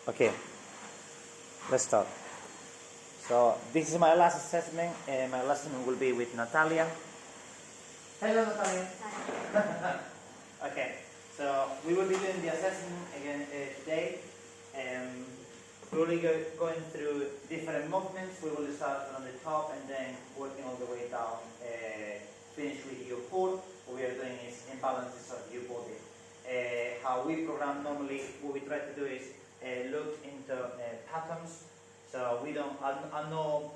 Okay, let's start. So this is my last assessment. My last assessment will be with Natalia. Hello, Natalia. Hi. Okay, so we will be doing the assessment again today. We will be going through different movements. We will start from the top and then working all the way down. Finish with your core. What we are doing is imbalances of your body. How we program normally, what we try to do is look into patterns. So we don't, I know,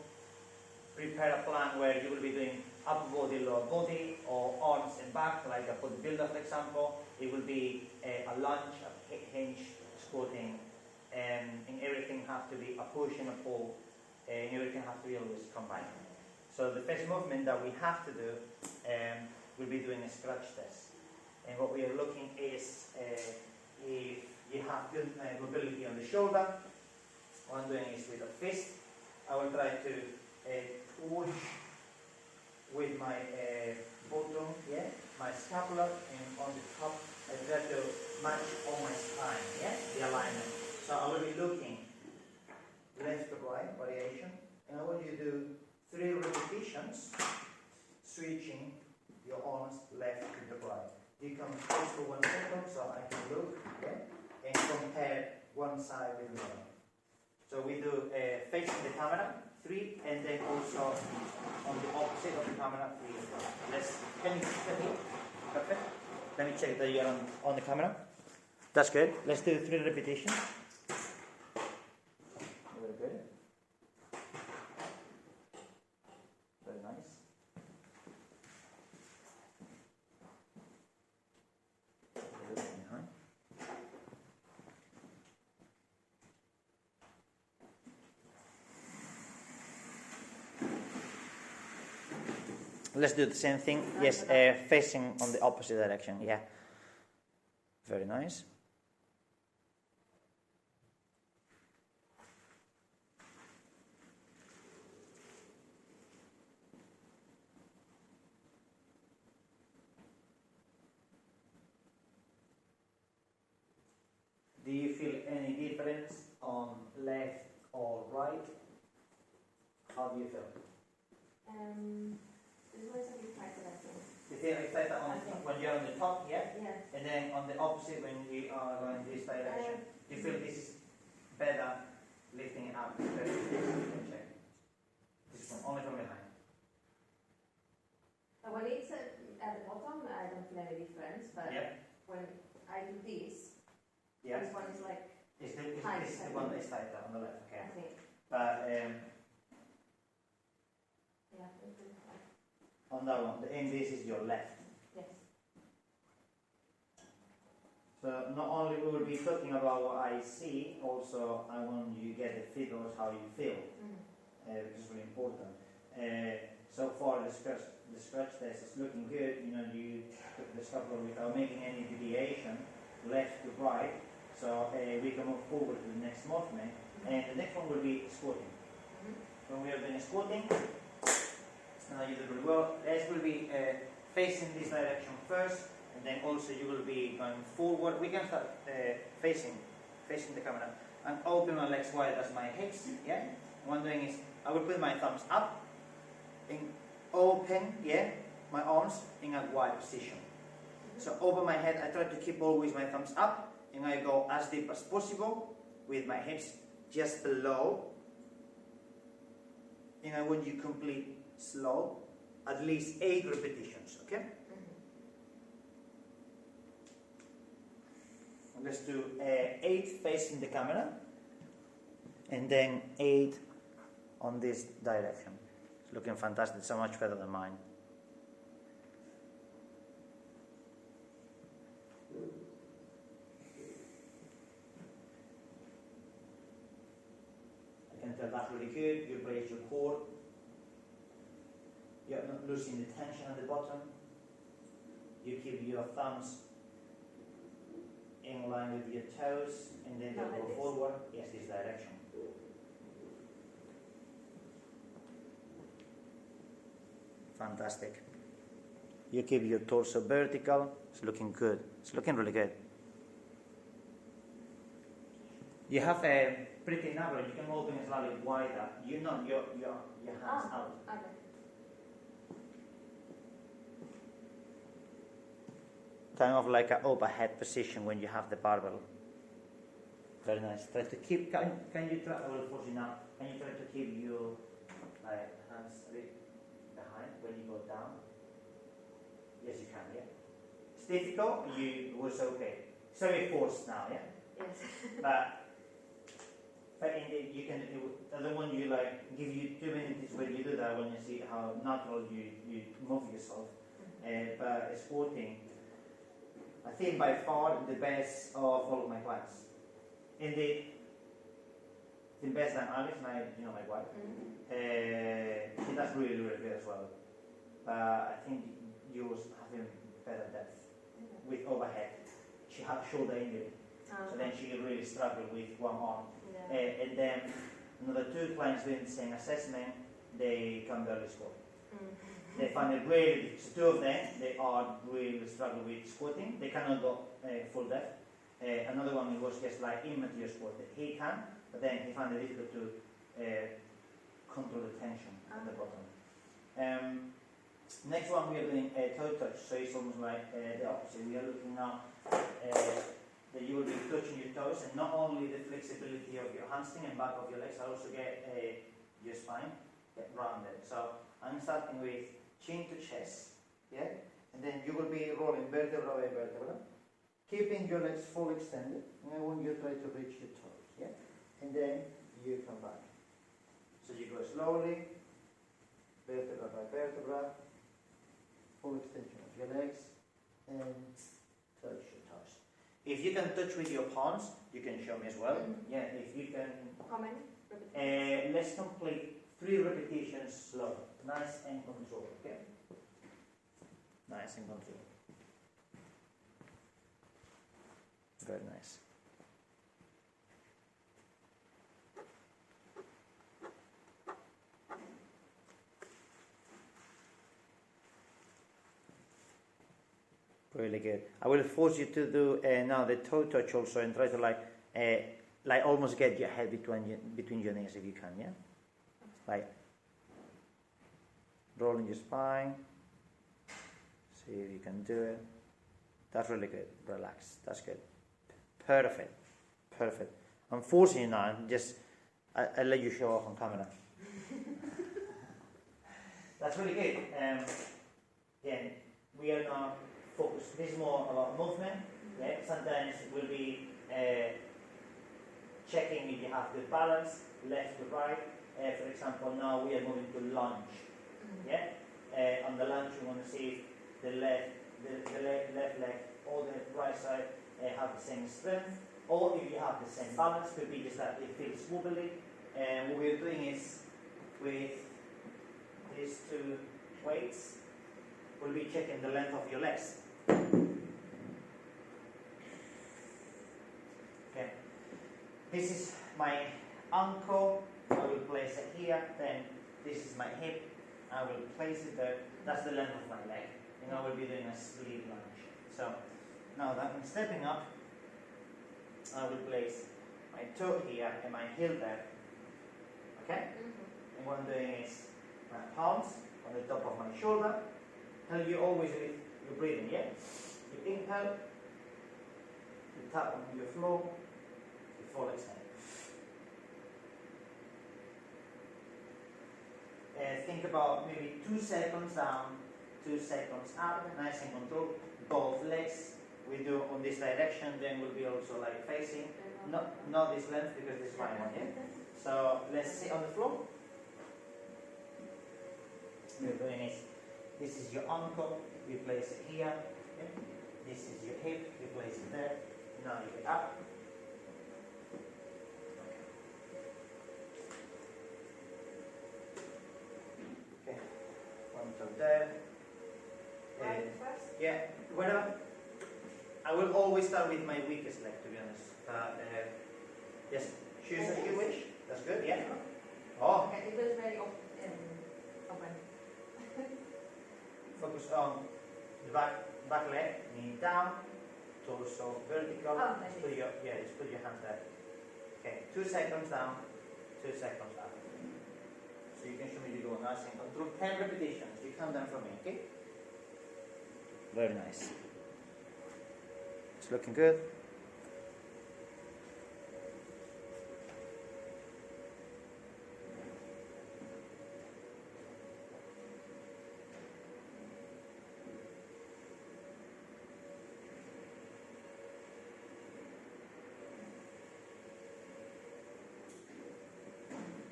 prepare a plan where you will be doing upper body, lower body, or arms and back, like a bodybuilder, for example. It will be a lunge, a hinge, squatting, and everything has to be a push and a pull, and everything has to be always combined. So the first movement that we have to do, we'll be doing a scratch test. And what we are looking is if you have good mobility on the shoulder. What I'm doing is with a fist. I will try to push with my bottom, my scapula, and on the top I try to match on my spine, the alignment. So I will be looking left to right, variation, and I want you to do 3 repetitions, switching your arms left to the right. You can pause for 1 second so I can look, and compare one side with another. So we do facing the camera, 3, and then also on the opposite of the camera, 3 as well. Can you check it? Perfect. Let me check that you're on the camera. That's good. Let's do 3 repetitions. Very good. Very nice. Let's do the same thing. Yes, facing on the opposite direction. Yeah. Very nice. Do you feel any difference on left or right? How do you feel? This one is a bit tighter, I think. You feel it's tighter when you're on the top, yeah? Yeah. And then on the opposite when you are going this direction. You feel this is better lifting it up. Check. This one, only from behind. When it's at the bottom, I don't feel any difference, but when I do this, this one is like this is the one that is tighter on the left, okay. I think. But Yeah. on that one, and this is your left. Yes. So not only we will be talking about what I see, also I want you to get the figures how you feel, which is really important. So far the scratch test is looking good. You know, you took the scapula without making any deviation, left to right. So we can move forward to the next movement, and the next one will be squatting. When we are doing squatting, now you do really well. This will be facing this direction first, and then also you will be going forward. We can start facing the camera and open my legs wide as my hips. Yeah. What I'm doing is I will put my thumbs up and open. My arms in a wide position. So over my head, I try to keep always my thumbs up, and I go as deep as possible with my hips just below. And I want you to complete slow, at least 8 repetitions, okay? Let's do 8 facing the camera, and then 8 on this direction. It's looking fantastic, so much better than mine. I can tell that's really good. You brace your core. You're not losing the tension at the bottom. You keep your thumbs in line with your toes, and then you go forward. Yes, this direction. Fantastic. You keep your torso vertical. It's looking good. It's looking really good. You have a pretty narrow. You can open it slightly wider. You know your hands out. Okay. Kind of like an overhead position when you have the barbell. Very nice. Try to keep. Can you try? I will force you now. Can you try to keep your hands a bit behind when you go down? Yes, you can. Yeah. It's difficult. It was okay. It's very forced now. Yeah. Yes. But you can. I don't want you give you 2 minutes when you do that. When you see how natural you move yourself. But sporting, I think by far the best of all of my clients. Indeed, the best than Alice, my wife. She does really good as well. I think you was having better depth with overhead. She had shoulder injury, so then she really struggled with one arm. Yeah. And then another 2 clients doing the same assessment, they can barely squat. They find it really, so 2 of them, they are really struggling with squatting. They cannot go full depth. Another one was just immature squat. He can, but then he found it difficult to control the tension at the bottom. Next one we are doing a toe touch, so it's almost like the opposite. We are looking now that you will be touching your toes, and not only the flexibility of your hamstring and back of your legs, I also get your spine get rounded. So I'm starting with chin to chest, yeah, and then you will be rolling vertebra by vertebra, keeping your legs full extended, and I want you to try to reach your toes, yeah, and then you come back. So you go slowly, vertebra by vertebra, full extension of your legs, and touch your toes. If you can touch with your palms, you can show me as well. Yeah, if you can. How many? Let's complete 3 repetitions slow. Nice and controlled. Okay. Nice and controlled. Very nice. Really good. I will force you to do now the toe touch also, and try to like almost get your head between your knees if you can, yeah? Like rolling your spine. See if you can do it. That's really good. Relax. That's good. Perfect. Perfect. I'm forcing you now. I'll let you show off on camera. That's really good. Again, we are now focused. This is more about movement. Yeah? Sometimes it will be checking if you have good balance, left to right. For example, now we are moving to lunge. Yeah. On the lunge, we want to see if the left leg or the right side have the same strength, or if you have the same balance. Could be just that it feels wobbly. And what we're doing is with these 2 weights, we'll be checking the length of your legs. Okay. This is my ankle. I will place it here. Then this is my hip. I will place it there. That's the length of my leg. And I will be doing a sleeve lunge. So now that I'm stepping up, I will place my toe here and my heel there. Okay? And what I'm doing is my palms on the top of my shoulder. Tell you always with your breathing, yeah? You inhale, you tap on your floor, you full exhale. Think about maybe 2 seconds down, 2 seconds up, nice and controlled. Both legs we do on this direction, then we'll be also facing, not this length because this is my one, yeah? So let's sit on the floor. We're doing is, this is your ankle, we place it here. Okay? This is your hip, we place it there. Now you get up. Okay, one toe there. Right first? Yeah, whatever. I will always start with my weakest leg, to be honest. Yes, choose as you wish. That's good, yeah. Oh. Okay, it was very open. Focus on the back leg, knee down, torso vertical. Oh, just put your hands there. 2 seconds down, 2 seconds up. So you can show me the go now, through 10 repetitions. You count them for me, okay? Very nice. It's looking good.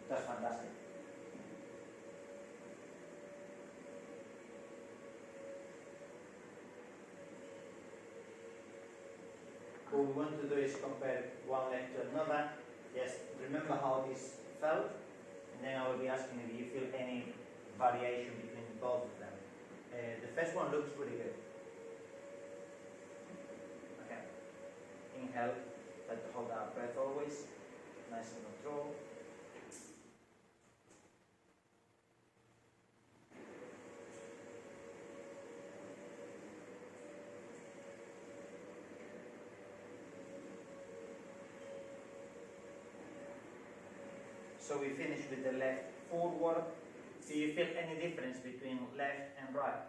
That's fantastic. What we want to do is compare one leg to another. Just remember how this felt, and then I will be asking if you feel any variation between both of them. The first one looks pretty good. Okay. Inhale, try to hold our breath always, nice and controlled. So we finish with the left forward. Do you feel any difference between left and right?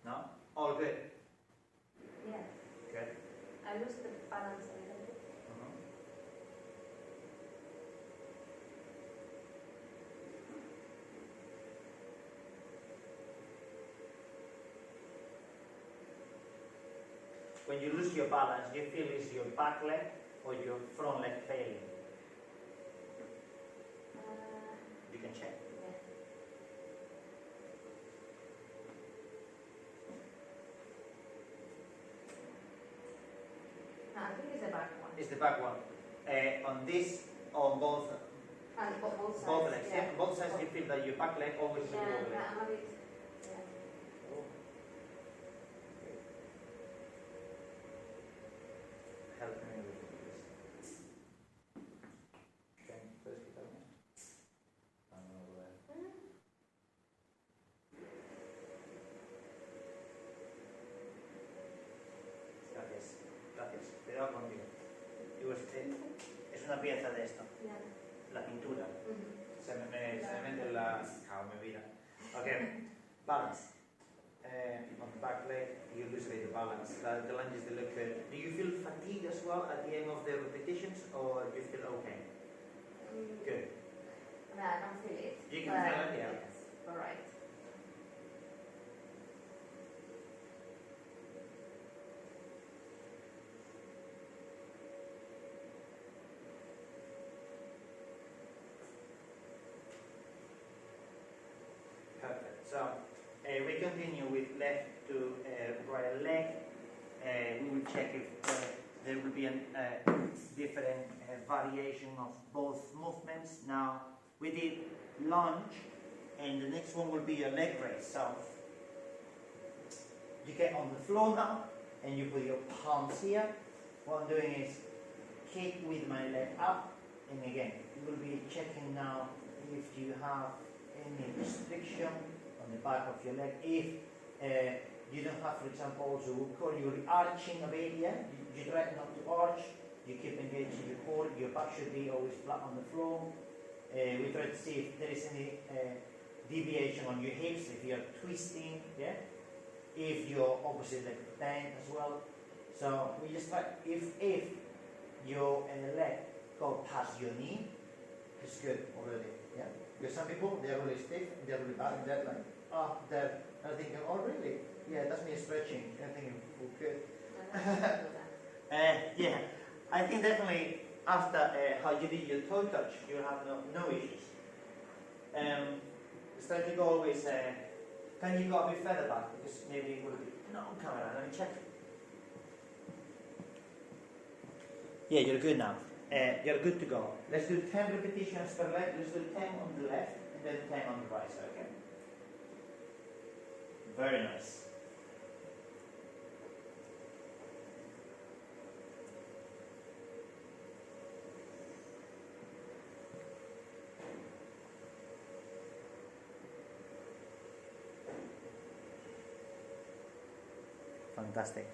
No? All good? Yeah. Good. I lose the balance a little bit. When you lose your balance, do you feel is your back leg or your front leg failing? You can check. Yeah. No, I think it's the back one. It's the back one. On this, on both And both sides. both legs. Yeah. Yeah. Both sides you feel that your back leg always is Yeah, over there. I'm a bit. Yeah. Help me with this. Okay, puedes quitarme. Gracias, gracias. Cuidado contigo. Es una pieza de esto, Yeah. la pintura. Se me mete la... How me vida. Okay, balance. On the back leg, you lose a bit of balance. The lunges, they look good. Do you feel fatigue as well at the end of the repetitions, or do you feel okay? Good. No, I don't feel it. You can feel it, yeah. Yes, all right. Perfect. So we continue with left to right leg. We will check if there will be a different variation of both movements. Now we did lunge, and the next one will be a leg raise. So you get on the floor now, and you put your palms here. What I'm doing is kick with my leg up, and again, you will be checking now if you have any restriction on the back of your leg. If you don't have, for example, also we call you arching a bit, yeah? You try not to arch, you keep engaging your core, your back should be always flat on the floor. We try to see if there is any deviation on your hips, if you're twisting, yeah? If your opposite leg bent as well. So we just try, if your leg go past your knee, it's good already, yeah? Because some people, they're really stiff, they're really bad, and they're like, oh, they're thinking, oh really? Yeah, that's me stretching. I'm thinking, oh, good. Yeah, I think definitely after how you did your toe touch, you'll have no issues. Try to go always, can you go a bit further back? Because maybe it will be, no, camera, let me check. Yeah, you're good now. You're good to go. Let's do 10 repetitions per leg. Let's do 10 on the left and then 10 on the right side, okay? Very nice. Fantastic.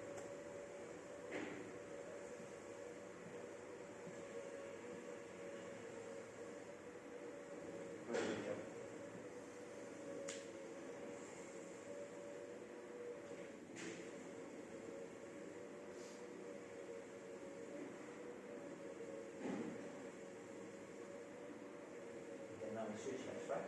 Now we switch legs, right?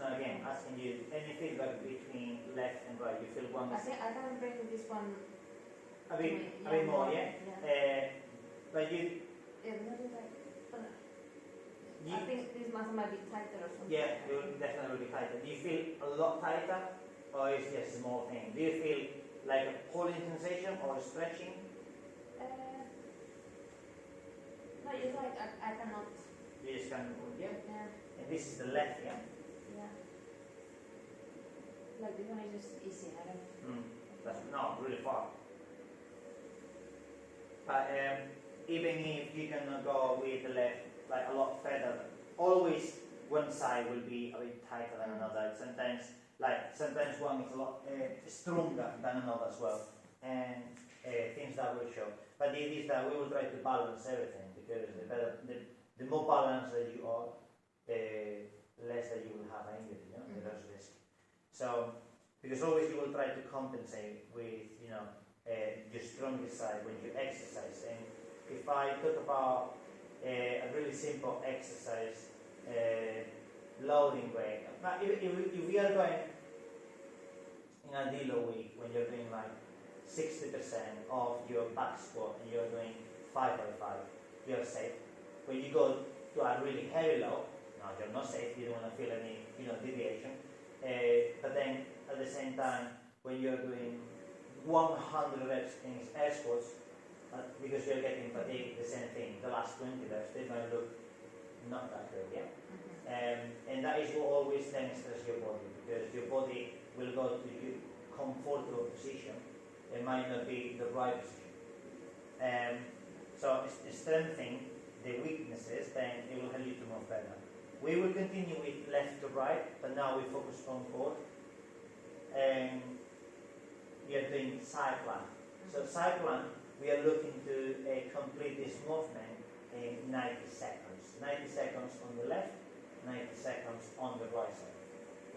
Now again, asking you any feedback between left and right. You feel one I is think I can bring this one a bit more, yeah? But you, Yeah, maybe like, you I think this muscle might be tighter or something. yeah, you will definitely be tighter. Do you feel a lot tighter, or is it just a small thing? Do you feel like a pulling sensation or stretching? No, it's like I cannot. You just can, yeah? Yeah. And this is the left, yeah? Yeah. Like this one is just easy. I don't. That's not really far. But even if you can go with the left like a lot further, always one side will be a bit tighter than another. Sometimes one is a lot stronger than another as well, and things that will show. But the idea is that we will try to balance everything, because the more balanced that you are, the less that you will have an injury, the less risk. So, because always you will try to compensate with, your strongest side when you exercise. And if I talk about a really simple exercise, loading weight, now if we are going in a deload week when you're doing like 60% of your back squat and you're doing 5 by 5, you're safe. When you go to a really heavy load, no, you're not safe. You don't want to feel any, deviation. But then at the same time, when you're doing 100 reps in air squats, because you're getting fatigued, the same thing. The last 20 reps, they might look not that good, yeah. And that is what always then stresses your body, because your body will go to your comfortable position. It might not be the right position. So strengthening the weaknesses, then it will help you to move better. We will continue with left to right, but now we focus on forward. And we are doing side plank. So side plank, we are looking to complete this movement in 90 seconds. 90 seconds on the left, 90 seconds on the right side.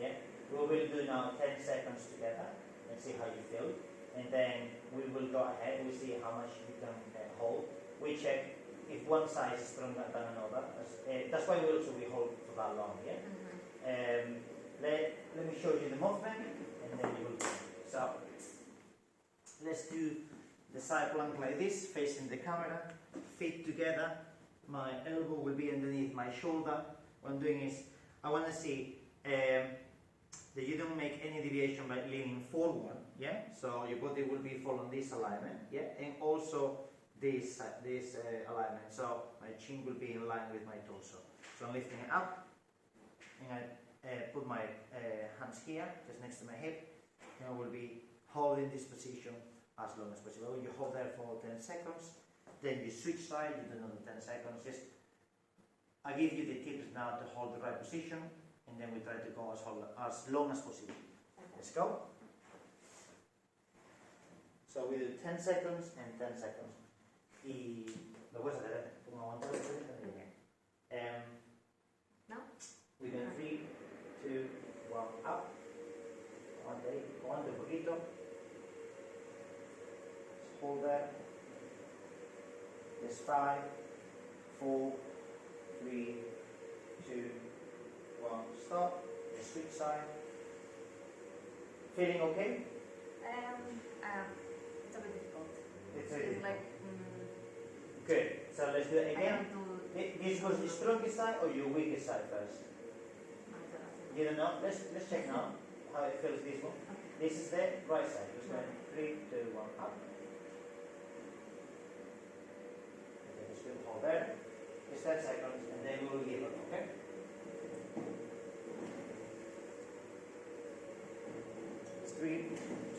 Yeah? We will do now 10 seconds together and see how you feel. And then we will go ahead, we see how much you can hold. We check if one side is stronger than another. That's why we hold for that long, yeah? Let me show you the movement, and then you will do it. So, let's do the side plank like this, facing the camera, feet together. My elbow will be underneath my shoulder. What I'm doing is, I want to see that you don't make any deviation by leaning forward, yeah? So your body will be following this alignment, yeah? And also this alignment. So my chin will be in line with my torso. So I'm lifting it up, and I put my hands here, just next to my hip, and I will be holding this position as long as possible. You hold there for 10 seconds, then you switch side, you do another 10 seconds. I give you the tips now to hold the right position, and then we try to go as long as possible. Let's go. So we do 10 seconds and 10 seconds. Lo puedes hacer, como aguantar el No? We do 3, 2, 1, up. Aguante un poquito. Just hold there. Just 5, 4, 3, 2, 1, stop. The switch side. Feeling okay? It's a bit difficult. It's like. Good. So let's do it again. This was the strongest side or your weakest side first? You don't know? Let's check now how it feels this one. This is the right side. Just going 3, 2, 1, up. Okay, just hold there. Just 10 seconds, and then we will give up. Okay. 3,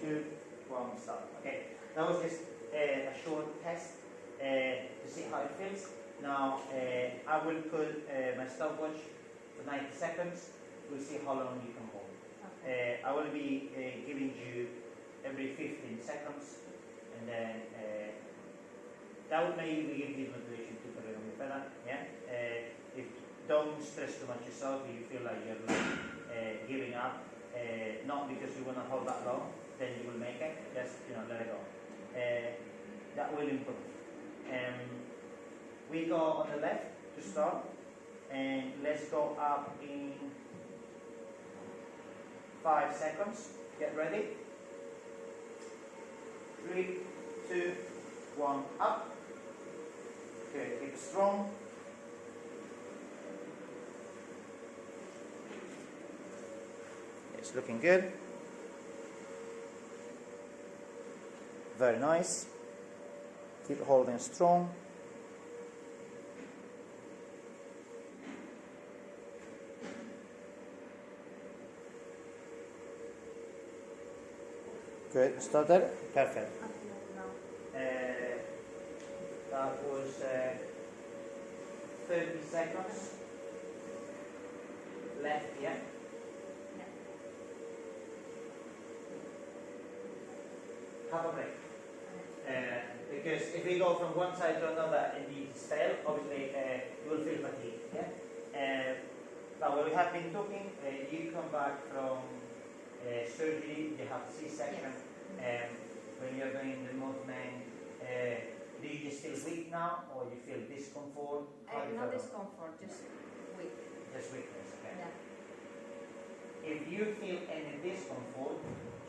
2, 1, stop. Okay, that was just a short test to see how it feels. Now I will put my stopwatch for 90 seconds. We'll see how long you can hold. Okay. I will be giving you every 15 seconds, and then that would maybe give you motivation to put it a bit better. Yeah. If don't stress too much yourself. If you feel like you're giving up, not because you want to hold that long, then you will make it. Just let it go. That will improve. We go on the left to start, and let's go up in 5 seconds. Get ready. 3, 2, 1, up. Good. Keep strong. It's looking good. Very nice. Keep holding strong. Good. Stop there. Perfect. That was 30 seconds left here. Have a break. Because if we go from one side to another in the spell, obviously you will feel fatigued. Yeah? But when we have been talking, you come back from surgery, you have C-section. Yes. When you're doing the movement, do you just feel weak now, or you feel discomfort? No discomfort, just weak. Just weakness, okay. Yeah. If you feel any discomfort,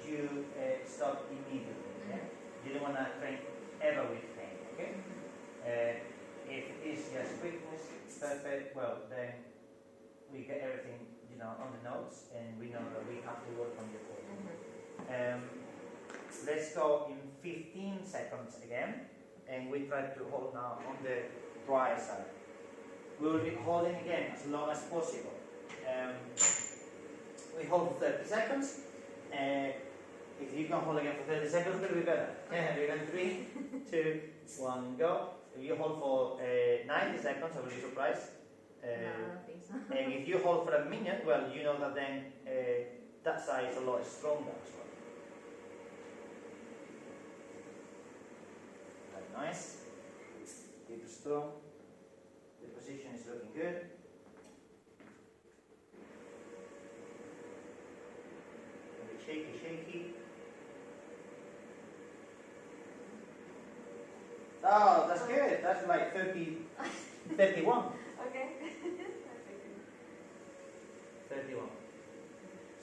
you stop immediately. Yeah? You don't want to train ever with pain, okay? If it is just weakness, perfect, well, then we get everything, on the notes, and we know that we have to work on your core. Let's go in 15 seconds again, and we try to hold now on the dry side. We will be holding again as long as possible. We hold for 30 seconds. If you can hold again for 30 seconds, it will be better. We're going 3, 2, 1, go. If you hold for 90 seconds, I will be surprised. No, I don't think so. And if you hold for a minute, well, you know that then that side is a lot stronger as well. Very nice. Keep it strong. The position is looking good. A bit shaky, shaky. Oh, that's good. That's like 31. Okay. 31.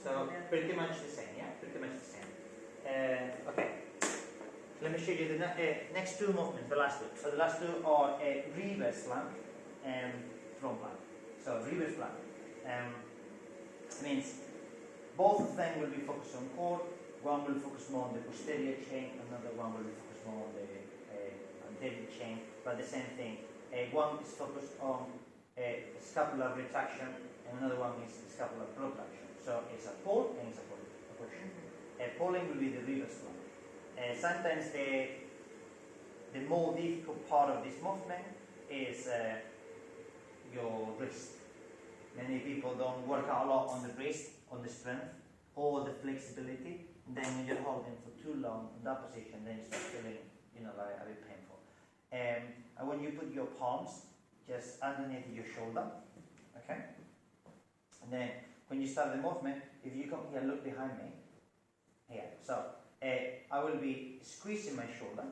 So pretty much the same, yeah? Pretty much the same. Okay. Let me show you the next two movements, the last two. So the last two are a reverse plank and front plank. So reverse plank. Means both of them will be focused on core. One will focus more on the posterior chain, another one will be focused more on the anterior chain, but the same thing. One is focused on scapular retraction, and another one is scapular protraction. So it's a pull and it's a push. Pulling will be the reverse one. Sometimes the more difficult part of this movement is your wrist. Many people don't work out a lot on the wrist, on the strength, or the flexibility. And then when you're holding for too long in that position, then you start feeling, like a bit painful. And when you put your palms just underneath your shoulder, okay? And then when you start the movement, if you come here, look behind me, here. So I will be squeezing my shoulder,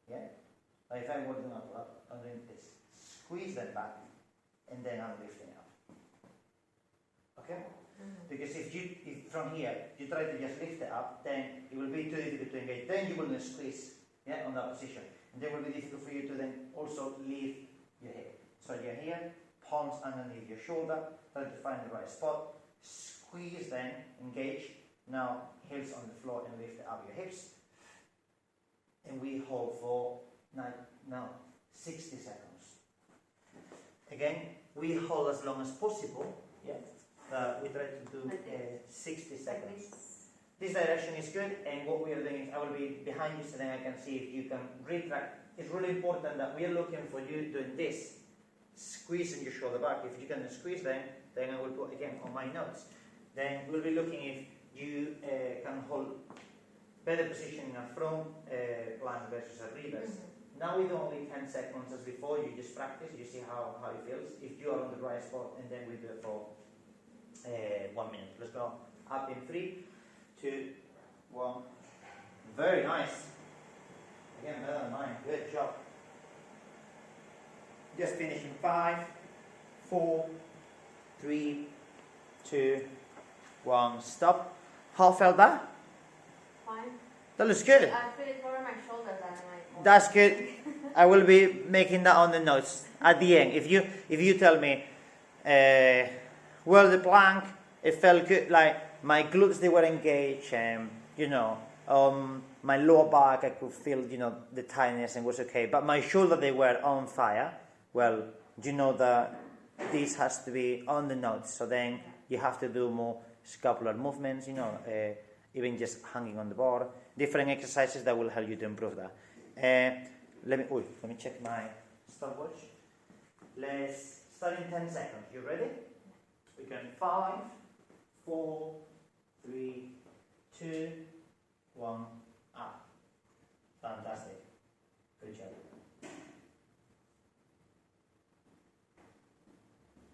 yeah? Like if I'm working out, I'm doing this. Squeeze that back, and then I'm lifting up. Okay? Because if from here you try to just lift it up, then it will be too difficult to engage. Then you will then squeeze, yeah, on that position. And then it will be difficult for you to then also lift your hip. So you're here, palms underneath your shoulder, try to find the right spot, squeeze then, engage. Now heels on the floor and lift up your hips. And we hold for 60 seconds. Again, we hold as long as possible. Yeah. We try to do 60 seconds. this direction is good, and what we are doing is I will be behind you so then I can see if you can retract. It's really important that we are looking for you doing this, squeezing your shoulder back. If you can squeeze then I will put again on my notes. Then we'll be looking if you can hold better position in a front plank versus a reverse. Now we do only 10 seconds as before, you just practice, you see how it feels. If you are on the right spot, and then we do it for 1 minute. Let's go up in 3, 2, 1. Very nice. Again, better than mine. Good job. Just finishing 5, 4, 3, 2, 1. Stop. How felt that? Fine. That looks good. I feel it more on my shoulders than on my. That's good. I will be making that on the notes at the end. If you tell me, well, the plank, it felt good. Like my glutes, they were engaged, and my lower back, I could feel, the tightness and was okay. But my shoulder, they were on fire. Well, you know that this has to be on the notes. So then you have to do more scapular movements, even just hanging on the bar. Different exercises that will help you to improve that. Let me check my stopwatch. Let's start in 10 seconds. You ready? We can 5, 4, 3, 2, 1, up. Fantastic. Good job.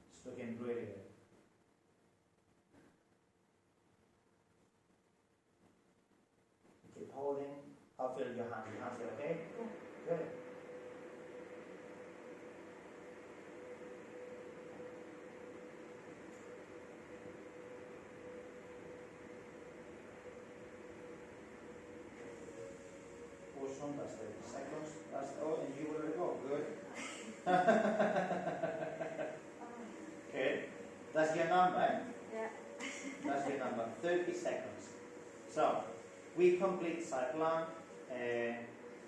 It's looking really good. Keep holding. I'll feel your hand. Your hands are okay? Yeah. Good. That's 30 seconds. That's all, and you will let go. Good. Good. That's your number. Yeah. That's your number. 30 seconds. So we complete side plank.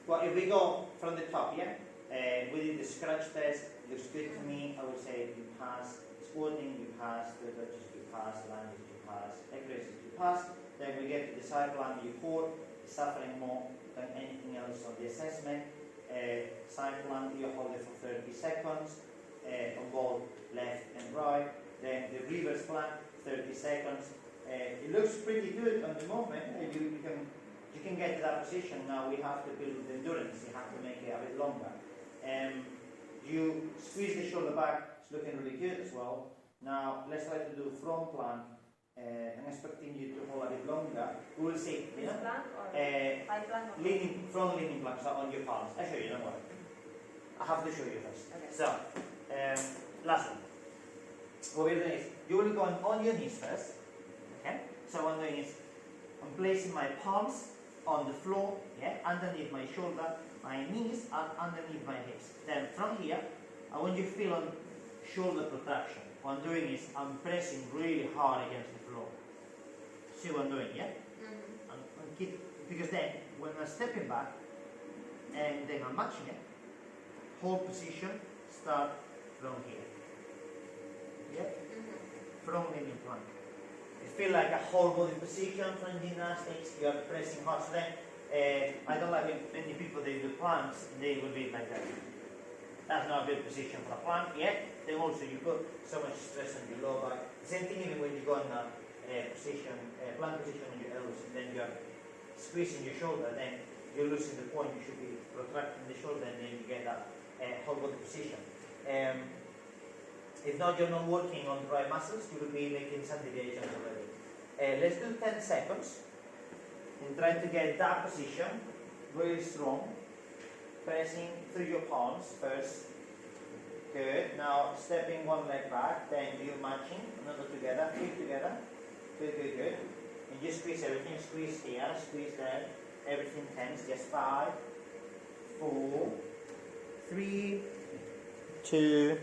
Well, if we go from the top, we did the scratch test. Looks good to me. I would say you pass squatting, you pass the touches, you pass lunges, you pass exercises, you pass. Then we get to the side plank. You core suffering more than anything else on the assessment. Side plank, you hold it for 30 seconds on both left and right. Then the reverse plank, 30 seconds. It looks pretty good on the movement. You can get to that position. Now we have to build the endurance. You have to make it a bit longer. You squeeze the shoulder back. It's looking really good as well. Now let's try to do front plank. I'm expecting you to hold a bit longer. We will see. This plank or high plank? Front leaning plank, so on your palms. I'll show you, don't worry. I have to show you first. Okay. So, last one. What we're doing is, you will go on your knees first. Okay? So what I'm doing is, I'm placing my palms on the floor, underneath my shoulder. My knees are underneath my hips. Then from here, I want you to feel on shoulder protraction. What I'm doing is, I'm pressing really hard against the floor. See what I'm doing, yeah? Mm-hmm. Because then, when I'm stepping back, and then I'm matching it, hold position, start from here. Yeah? Mm-hmm. From leaning plank. It feels like a whole body position from gymnastics, you are pressing hard. So then, I don't like when many people, they do planks, they will be like that. That's not a good position for a plank yet. Then also you put so much stress on your lower back. Same thing even when you go in a plank position on your elbows, and then you're squeezing your shoulder, then you're losing the point. You should be protracting the shoulder, and then you get that whole body position. If not, you're not working on the right muscles, you will be making some deviations already. Let's do 10 seconds and try to get that position really strong. Pressing through your palms first. Good. Now stepping one leg back, then you're matching, another together, feet together. Good, good, good. And just squeeze everything. Squeeze here, squeeze there. Everything tense. Just 5, 4, 3, 2,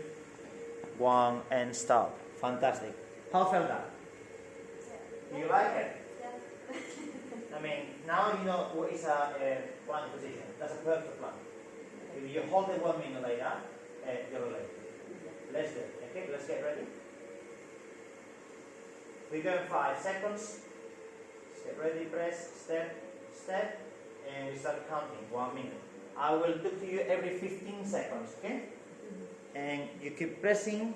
1, and stop. Fantastic. How felt that? Do you like it? I mean, now you know what is a plank position. That's a perfect plank. If you hold it 1 minute like that, you're ready. Let's do it. Okay, let's get ready. We go in 5 seconds. Get ready, press, step, step, and we start counting, 1 minute. I will look to you every 15 seconds, okay? And you keep pressing,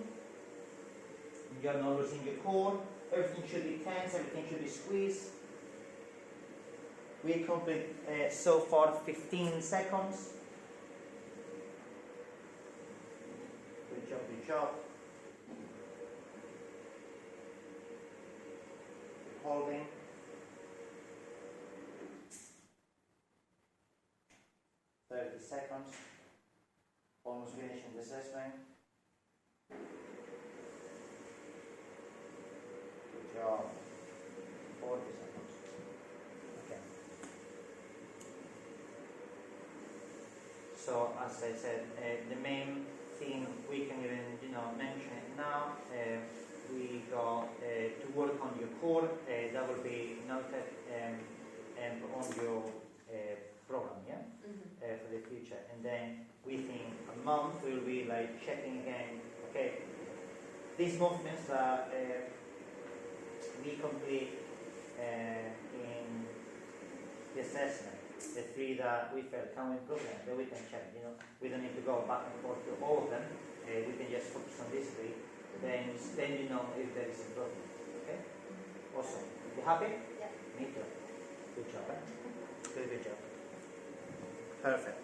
you're not losing your core, everything should be tense, everything should be squeezed. We complete so far 15 seconds. Good job, good job. Holding. Seconds. Almost finishing the assessment. Good job. 40 seconds. Okay. So as I said, the main thing we can even mention it now. We got to work on your core. That will be noted on your program, yeah, for the future. And then within a month we'll be like checking again. Okay, these movements that we complete in the assessment, the 3 that we felt can we improve them, then we can check. We don't need to go back and forth to all of them. We can just focus on these 3. Then you know if there is improvement. Okay? Awesome. You happy? Yeah. Me too. Good job. Good job. Perfect.